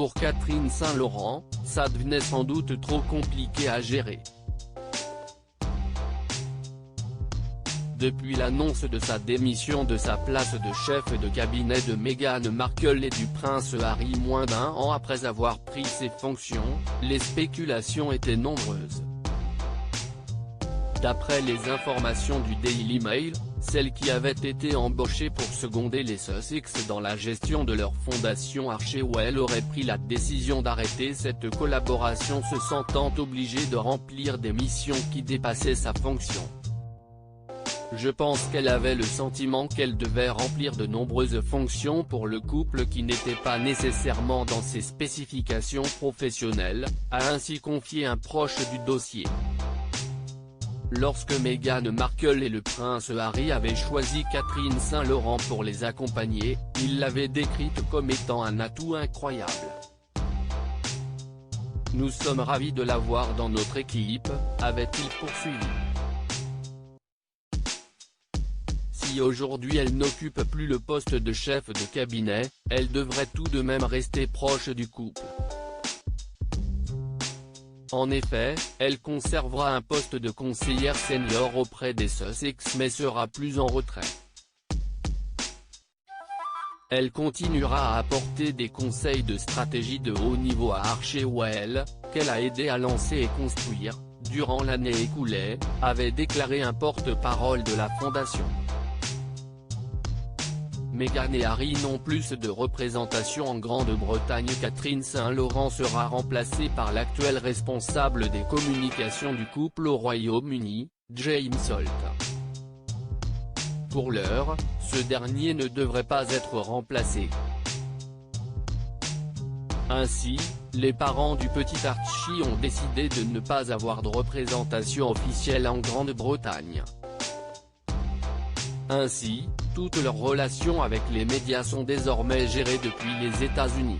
Pour Catherine Saint-Laurent, ça devenait sans doute trop compliqué à gérer. Depuis l'annonce de sa démission de sa place de chef de cabinet de Meghan Markle et du prince Harry moins d'un an après avoir pris ses fonctions, les spéculations étaient nombreuses. D'après les informations du Daily Mail, celle qui avait été embauchée pour seconder les Sussex dans la gestion de leur fondation Archewell aurait pris la décision d'arrêter cette collaboration, se sentant obligée de remplir des missions qui dépassaient sa fonction. Je pense qu'elle avait le sentiment qu'elle devait remplir de nombreuses fonctions pour le couple qui n'étaient pas nécessairement dans ses spécifications professionnelles, a ainsi confié un proche du dossier. Lorsque Meghan Markle et le prince Harry avaient choisi Catherine Saint-Laurent pour les accompagner, ils l'avaient décrite comme étant un atout incroyable. Nous sommes ravis de l'avoir dans notre équipe, avait-il poursuivi. Si aujourd'hui elle n'occupe plus le poste de chef de cabinet, elle devrait tout de même rester proche du couple. En effet, elle conservera un poste de conseillère senior auprès des Sussex mais sera plus en retrait. Elle continuera à apporter des conseils de stratégie de haut niveau à Archewell, qu'elle a aidé à lancer et construire, durant l'année écoulée, avait déclaré un porte-parole de la fondation. Meghan et Harry n'ont plus de représentation en Grande-Bretagne. Catherine Saint-Laurent sera remplacée par l'actuel responsable des communications du couple au Royaume-Uni, James Holt. Pour l'heure, ce dernier ne devrait pas être remplacé. Ainsi, les parents du petit Archie ont décidé de ne pas avoir de représentation officielle en Grande-Bretagne. Ainsi, toutes leurs relations avec les médias sont désormais gérées depuis les États-Unis.